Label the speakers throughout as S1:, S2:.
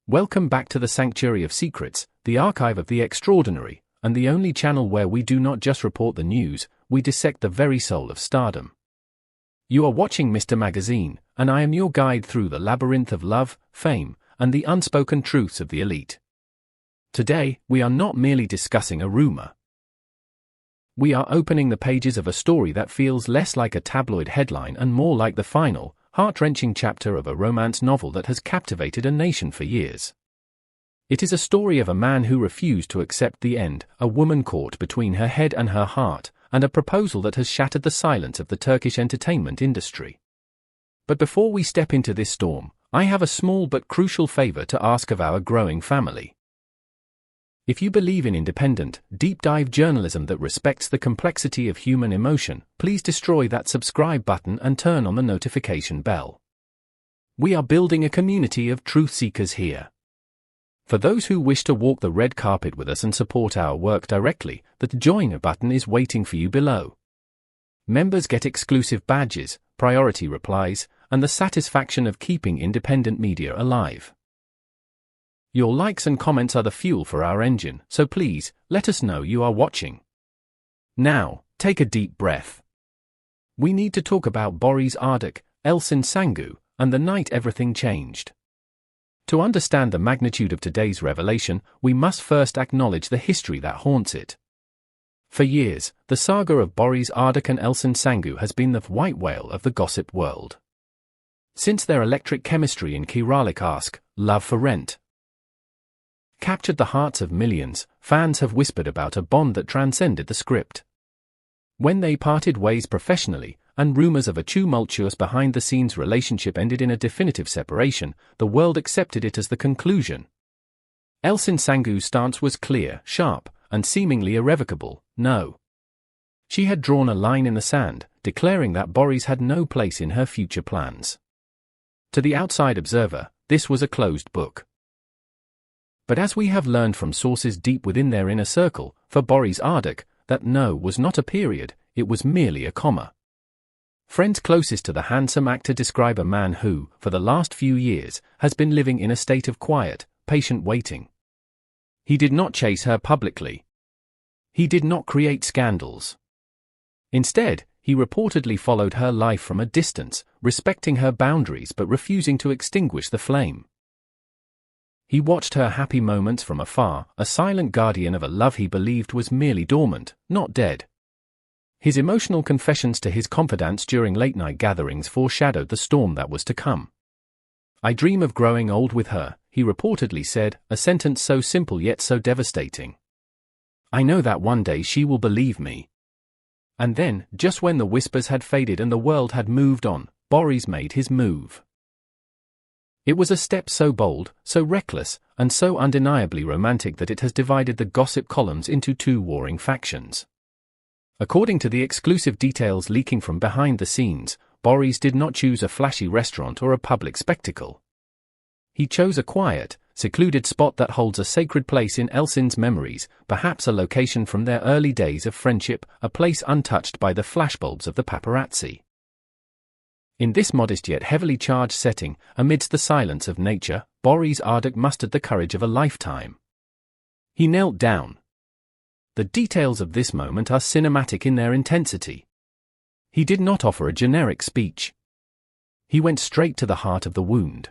S1: Welcome back to the Sanctuary of Secrets, the archive of the extraordinary, and the only channel where we do not just report the news, we dissect the very soul of stardom. You are watching Mr. Magazine, and I am your guide through the labyrinth of love, fame, and the unspoken truths of the elite. Today, we are not merely discussing a rumor. We are opening the pages of a story that feels less like a tabloid headline and more like the final, heart-wrenching chapter of a romance novel that has captivated a nation for years. It is a story of a man who refused to accept the end, a woman caught between her head and her heart, and a proposal that has shattered the silence of the Turkish entertainment industry. But before we step into this storm, I have a small but crucial favor to ask of our growing family. If you believe in independent, deep-dive journalism that respects the complexity of human emotion, please destroy that subscribe button and turn on the notification bell. We are building a community of truth seekers here. For those who wish to walk the red carpet with us and support our work directly, the Join button is waiting for you below. Members get exclusive badges, priority replies, and the satisfaction of keeping independent media alive. Your likes and comments are the fuel for our engine, so please, let us know you are watching. Now, take a deep breath. We need to talk about Barış Arduç, Elçin Sangu, and the night everything changed. To understand the magnitude of today's revelation, we must first acknowledge the history that haunts it. For years, the saga of Barış Arduç and Elçin Sangu has been the white whale of the gossip world. Since their electric chemistry in Kiralık Aşk, Love for Rent, captured the hearts of millions, fans have whispered about a bond that transcended the script. When they parted ways professionally, and rumors of a tumultuous behind-the-scenes relationship ended in a definitive separation, the world accepted it as the conclusion. Elçin Sangu's stance was clear, sharp, and seemingly irrevocable: no. She had drawn a line in the sand, declaring that Barış had no place in her future plans. To the outside observer, this was a closed book. But as we have learned from sources deep within their inner circle, for Barış Arduç, that no was not a period, it was merely a comma. Friends closest to the handsome actor describe a man who, for the last few years, has been living in a state of quiet, patient waiting. He did not chase her publicly. He did not create scandals. Instead, he reportedly followed her life from a distance, respecting her boundaries but refusing to extinguish the flame. He watched her happy moments from afar, a silent guardian of a love he believed was merely dormant, not dead. His emotional confessions to his confidants during late-night gatherings foreshadowed the storm that was to come. "I dream of growing old with her," he reportedly said, a sentence so simple yet so devastating. "I know that one day she will believe me." And then, just when the whispers had faded and the world had moved on, Barış made his move. It was a step so bold, so reckless, and so undeniably romantic that it has divided the gossip columns into two warring factions. According to the exclusive details leaking from behind the scenes, Barış did not choose a flashy restaurant or a public spectacle. He chose a quiet, secluded spot that holds a sacred place in Elçin's memories, perhaps a location from their early days of friendship, a place untouched by the flashbulbs of the paparazzi. In this modest yet heavily charged setting, amidst the silence of nature, Barış Arduç mustered the courage of a lifetime. He knelt down. The details of this moment are cinematic in their intensity. He did not offer a generic speech. He went straight to the heart of the wound.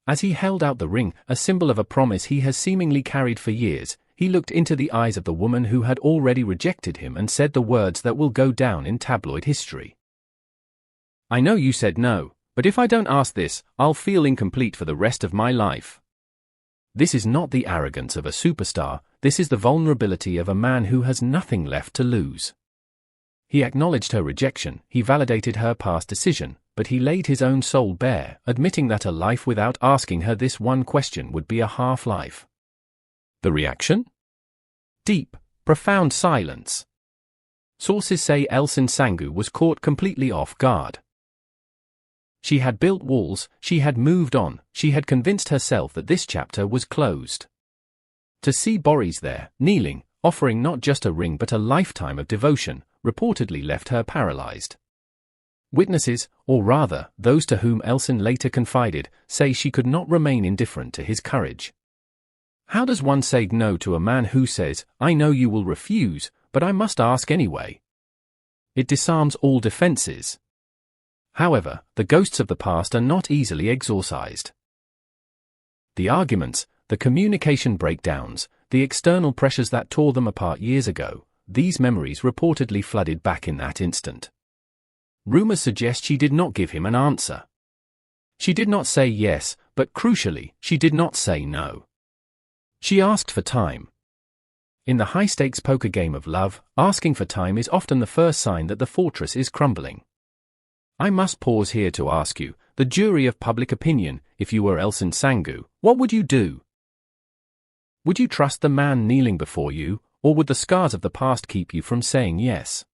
S1: As he held out the ring, a symbol of a promise he has seemingly carried for years, he looked into the eyes of the woman who had already rejected him and said the words that will go down in tabloid history. "I know you said no, but if I don't ask this, I'll feel incomplete for the rest of my life." This is not the arrogance of a superstar, this is the vulnerability of a man who has nothing left to lose. He acknowledged her rejection, he validated her past decision, but he laid his own soul bare, admitting that a life without asking her this one question would be a half-life. The reaction? Deep, profound silence. Sources say Elçin Sangu was caught completely off guard. She had built walls, she had moved on, she had convinced herself that this chapter was closed. To see Barış there, kneeling, offering not just a ring but a lifetime of devotion, reportedly left her paralyzed. Witnesses, or rather, those to whom Elçin later confided, say she could not remain indifferent to his courage. How does one say no to a man who says, "I know you will refuse, but I must ask anyway"? It disarms all defenses. However, the ghosts of the past are not easily exorcised. The arguments, the communication breakdowns, the external pressures that tore them apart years ago, these memories reportedly flooded back in that instant. Rumors suggest she did not give him an answer. She did not say yes, but crucially, she did not say no. She asked for time. In the high-stakes poker game of love, asking for time is often the first sign that the fortress is crumbling. I must pause here to ask you, the jury of public opinion, if you were Elçin Sangu, what would you do? Would you trust the man kneeling before you, or would the scars of the past keep you from saying yes?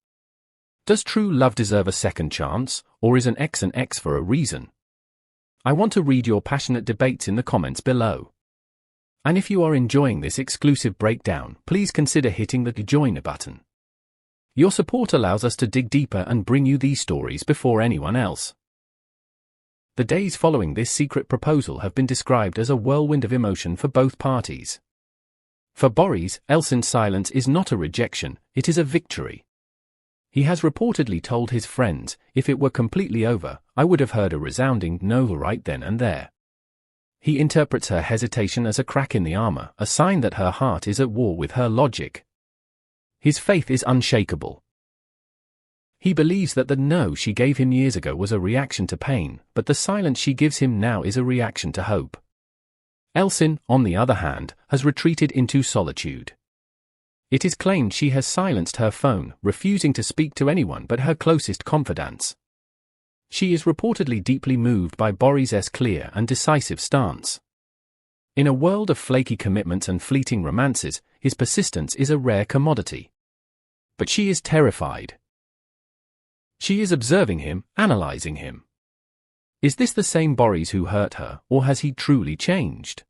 S1: Does true love deserve a second chance, or is an X for a reason? I want to read your passionate debates in the comments below. And if you are enjoying this exclusive breakdown, please consider hitting the join button. Your support allows us to dig deeper and bring you these stories before anyone else. The days following this secret proposal have been described as a whirlwind of emotion for both parties. For Boris, Elçin's silence is not a rejection, it is a victory. He has reportedly told his friends, "If it were completely over, I would have heard a resounding no right then and there." He interprets her hesitation as a crack in the armor, a sign that her heart is at war with her logic. His faith is unshakable. He believes that the no she gave him years ago was a reaction to pain, but the silence she gives him now is a reaction to hope. Elçin, on the other hand, has retreated into solitude. It is claimed she has silenced her phone, refusing to speak to anyone but her closest confidants. She is reportedly deeply moved by Boris's clear and decisive stance. In a world of flaky commitments and fleeting romances, his persistence is a rare commodity. But she is terrified. She is observing him, analyzing him. Is this the same Boris who hurt her, or has he truly changed?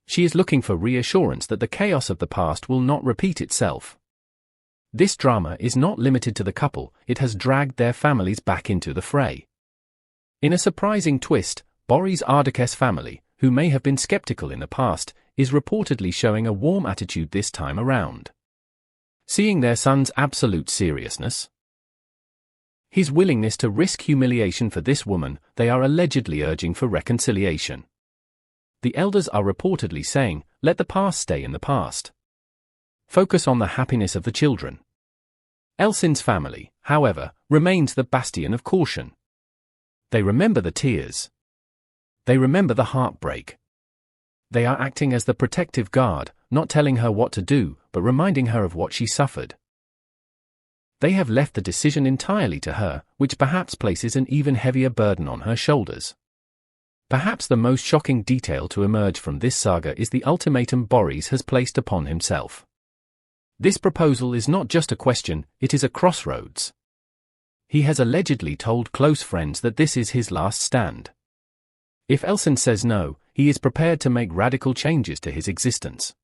S1: She is looking for reassurance that the chaos of the past will not repeat itself. This drama is not limited to the couple, it has dragged their families back into the fray. In a surprising twist, Boris Arduç's family, who may have been skeptical in the past, is reportedly showing a warm attitude this time around. Seeing their son's absolute seriousness, his willingness to risk humiliation for this woman, they are allegedly urging for reconciliation. The elders are reportedly saying, "Let the past stay in the past. Focus on the happiness of the children." Elçin's family, however, remains the bastion of caution. They remember the tears. They remember the heartbreak. They are acting as the protective guard, not telling her what to do, but reminding her of what she suffered. They have left the decision entirely to her, which perhaps places an even heavier burden on her shoulders. Perhaps the most shocking detail to emerge from this saga is the ultimatum Boris has placed upon himself. This proposal is not just a question, it is a crossroads. He has allegedly told close friends that this is his last stand. If Elçin says no, he is prepared to make radical changes to his existence.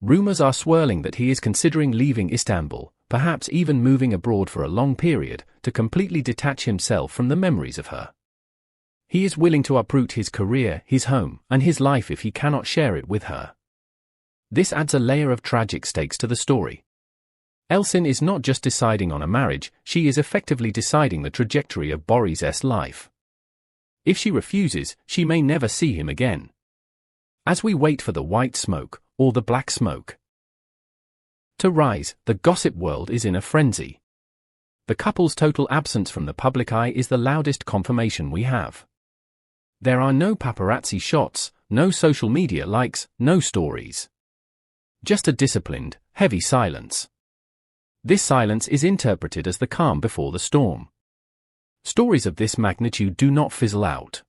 S1: Rumors are swirling that he is considering leaving Istanbul, perhaps even moving abroad for a long period, to completely detach himself from the memories of her. He is willing to uproot his career, his home, and his life if he cannot share it with her. This adds a layer of tragic stakes to the story. Elçin is not just deciding on a marriage, she is effectively deciding the trajectory of Boris's life. If she refuses, she may never see him again. As we wait for the white smoke, or the black smoke to rise, the gossip world is in a frenzy. The couple's total absence from the public eye is the loudest confirmation we have. There are no paparazzi shots, no social media likes, no stories. Just a disciplined, heavy silence. This silence is interpreted as the calm before the storm. Stories of this magnitude do not fizzle out.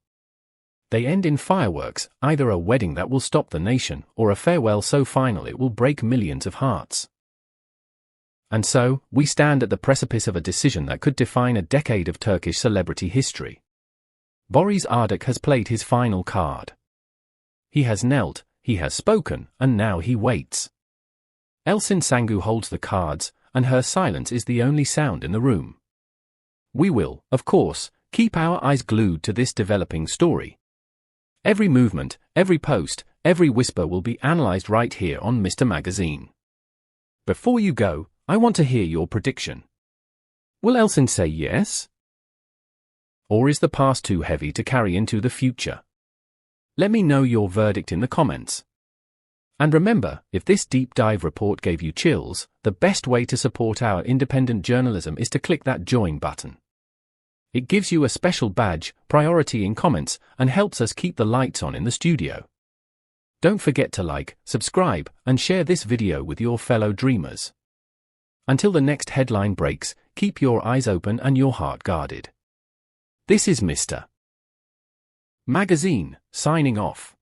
S1: They end in fireworks, either a wedding that will stop the nation, or a farewell so final it will break millions of hearts. And so, we stand at the precipice of a decision that could define a decade of Turkish celebrity history. Boris Arduç has played his final card. He has knelt, he has spoken, and now he waits. Elçin Sangu holds the cards, and her silence is the only sound in the room. We will, of course, keep our eyes glued to this developing story. Every movement, every post, every whisper will be analyzed right here on Mr. Magazine. Before you go, I want to hear your prediction. Will Elçin say yes? Or is the past too heavy to carry into the future? Let me know your verdict in the comments. And remember, if this deep dive report gave you chills, the best way to support our independent journalism is to click that join button. It gives you a special badge, priority in comments, and helps us keep the lights on in the studio. Don't forget to like, subscribe, and share this video with your fellow dreamers. Until the next headline breaks, keep your eyes open and your heart guarded. This is Mr. Magazine, signing off.